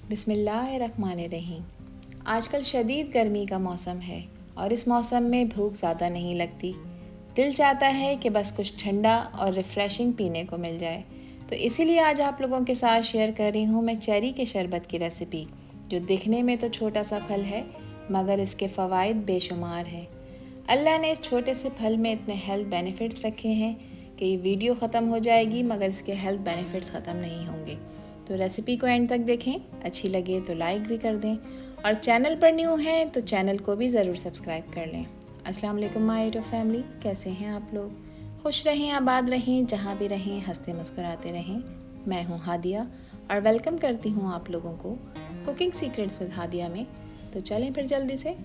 बिस्मिल्लाहिर्रहमानिर्रहीम। आजकल शदीद गर्मी का मौसम है और इस मौसम में भूख ज़्यादा नहीं लगती। दिल चाहता है कि बस कुछ ठंडा और रिफ़्रेशिंग पीने को मिल जाए। तो इसीलिए आज आप लोगों के साथ शेयर कर रही हूँ मैं चेरी के शरबत की रेसिपी, जो दिखने में तो छोटा सा फल है मगर इसके फ़वाइद बेशुमार हैं। अल्लाह ने इस छोटे से फल में इतने हेल्थ बेनिफिट्स रखे हैं कि ये वीडियो ख़त्म हो जाएगी मगर इसके हेल्थ बेनिफिट्स ख़त्म नहीं होंगे। तो रेसिपी को एंड तक देखें, अच्छी लगे तो लाइक भी कर दें और चैनल पर न्यू हैं तो चैनल को भी ज़रूर सब्सक्राइब कर लें। अस्सलाम वालेकुम माय यूट्यूब फैमिली, कैसे हैं आप लोग? खुश रहें, आबाद रहें, जहाँ भी रहें हंसते मुस्कुराते रहें। मैं हूँ हादिया और वेलकम करती हूँ आप लोगों को कुकिंग सीक्रेट्स विद हादिया में। तो चलें फिर जल्दी से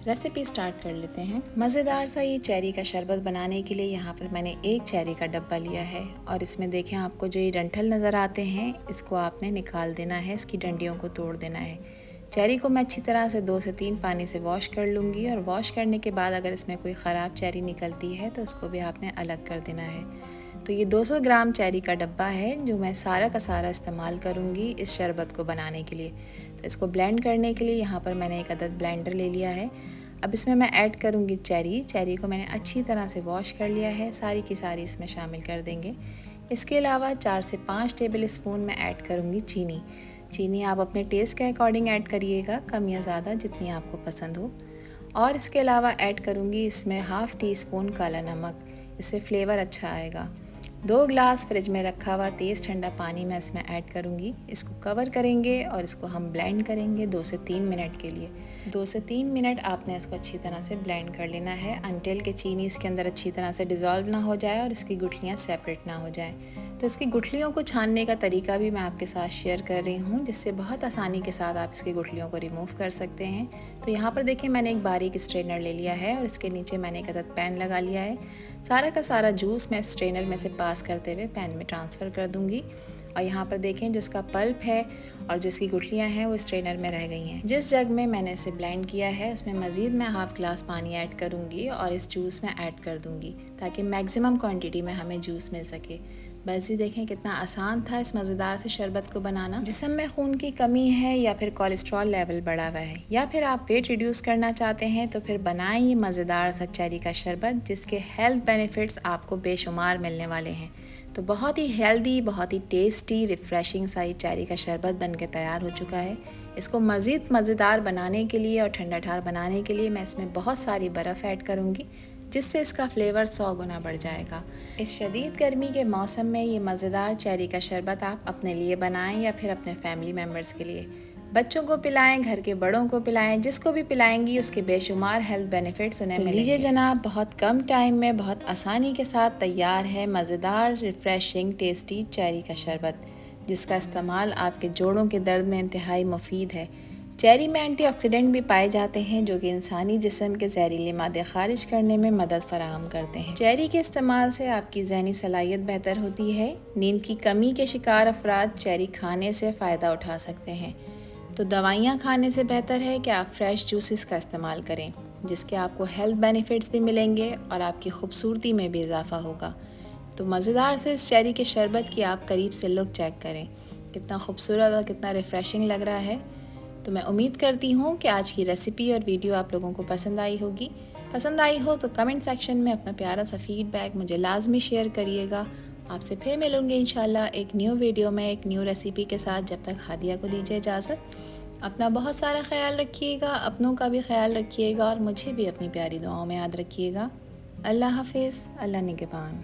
रेसिपी स्टार्ट कर लेते हैं। मज़ेदार सा ये चेरी का शरबत बनाने के लिए यहाँ पर मैंने एक चेरी का डब्बा लिया है और इसमें देखें आपको जो ये डंठल नज़र आते हैं इसको आपने निकाल देना है, इसकी डंडियों को तोड़ देना है। चेरी को मैं अच्छी तरह से 2 से 3 पानी से वॉश कर लूँगी और वॉश करने के बाद अगर इसमें कोई ख़राब चेरी निकलती है तो उसको भी आपने अलग कर देना है। तो ये 200 ग्राम चेरी का डब्बा है जो मैं सारा का सारा इस्तेमाल करूँगी इस शरबत को बनाने के लिए। तो इसको ब्लेंड करने के लिए यहाँ पर मैंने एक अदद ब्लेंडर ले लिया है। अब इसमें मैं ऐड करूँगी चेरी को मैंने अच्छी तरह से वॉश कर लिया है, सारी की सारी इसमें शामिल कर देंगे। इसके अलावा 4 से 5 टेबल स्पून मैं ऐड करूँगी चीनी आप अपने टेस्ट के अकॉर्डिंग ऐड करिएगा, कम या ज़्यादा जितनी आपको पसंद हो। और इसके अलावा ऐड करूँगी इसमें हाफ़ टी स्पून काला नमक, इससे फ्लेवर अच्छा आएगा। 2 ग्लास फ्रिज में रखा हुआ तेज़ ठंडा पानी मैं इसमें ऐड करूँगी। इसको कवर करेंगे और इसको हम ब्लेंड करेंगे 2 से 3 मिनट के लिए। 2 से 3 मिनट आपने इसको अच्छी तरह से ब्लेंड कर लेना है अनटिल कि चीनी इसके अंदर अच्छी तरह से डिज़ोल्व ना हो जाए और इसकी गुठलियाँ सेपरेट ना हो जाएं। तो इसकी गुठलियों को छानने का तरीका भी मैं आपके साथ शेयर कर रही हूँ, जिससे बहुत आसानी के साथ आप इसकी गुठलियों को रिमूव कर सकते हैं। तो यहाँ पर देखिए मैंने एक बारीक स्ट्रेनर ले लिया है और इसके नीचे मैंने एक अदद पैन लगा लिया है। सारा का सारा जूस मैं स्ट्रेनर में से पास करते हुए पैन में ट्रांसफ़र कर दूँगी। और यहाँ पर देखें जो इसका पल्प है और जो इसकी गुठलियाँ हैं वो स्ट्रेनर में रह गई हैं। जिस जग में मैंने इसे ब्लेंड किया है उसमें मज़ीद मैं हाफ़ ग्लास पानी ऐड करूँगी और इस जूस में ऐड कर दूँगी ताकि मैक्सिमम क्वांटिटी में हमें जूस मिल सके। बस ये देखें कितना आसान था इस मज़ेदार से शरबत को बनाना। जिस्म में खून की कमी है या फिर कोलेस्ट्रॉल लेवल बढ़ा हुआ है या फिर आप वेट रिड्यूस करना चाहते हैं तो फिर बनाएं ये मज़ेदार सा चेरी का शरबत, जिसके हेल्थ बेनिफिट्स आपको बेशुमार मिलने वाले हैं। तो बहुत ही हेल्दी, बहुत ही टेस्टी, रिफ़्रेशिंग सा ये चेरी का शरबत बन के तैयार हो चुका है। इसको मज़ीद मज़ेदार बनाने के लिए और ठंडा ठार बनाने के लिए मैं इसमें बहुत सारी बर्फ़ ऐड करूँगी, जिससे इसका फ्लेवर 100 गुना बढ़ जाएगा। इस शदीद गर्मी के मौसम में ये मज़ेदार चेरी का शरबत आप अपने लिए बनाएं या फिर अपने फैमिली मेम्बर्स के लिए। बच्चों को पिलाएं, घर के बड़ों को पिलाएं, जिसको भी पिलाएंगी उसके बेशुमार हेल्थ बेनिफिट्स उन्हें मिलेंगे। लीजिए जनाब, बहुत कम टाइम में बहुत आसानी के साथ तैयार है मज़ेदार, रिफ़्रेशिंग, टेस्टी चेरी का शरबत, जिसका इस्तेमाल आपके जोड़ों के दर्द में इंतहाई मुफीद है। चेरी में एंटीऑक्सीडेंट भी पाए जाते हैं जो कि इंसानी जिस्म के जहरीले मादे खारिज करने में मदद फराहम करते हैं। चेरी के इस्तेमाल से आपकी ज़हनी सलाहियत बेहतर होती है। नींद की कमी के शिकार अफराद चेरी खाने से फ़ायदा उठा सकते हैं। तो दवाइयाँ खाने से बेहतर है कि आप फ्रेश जूसेस का इस्तेमाल करें, जिसके आपको हेल्थ बेनिफिट्स भी मिलेंगे और आपकी खूबसूरती में भी इजाफा होगा। तो मज़ेदार से इस चेरी के शरबत की आप करीब से लुक चेक करें, कितना खूबसूरत और कितना रिफ़्रेशिंग लग रहा है। तो मैं उम्मीद करती हूँ कि आज की रेसिपी और वीडियो आप लोगों को पसंद आई होगी। पसंद आई हो तो कमेंट सेक्शन में अपना प्यारा सा फीडबैक मुझे लाजमी शेयर करिएगा। आपसे फिर मिलूँगी इंशाल्लाह एक न्यू वीडियो में एक न्यू रेसिपी के साथ। जब तक हादिया को दीजिए इजाज़त। अपना बहुत सारा ख्याल रखिएगा, अपनों का भी ख्याल रखिएगा और मुझे भी अपनी प्यारी दुआओं में याद रखिएगा। अल्लाह हाफिज़, अल्लाह निगहबान।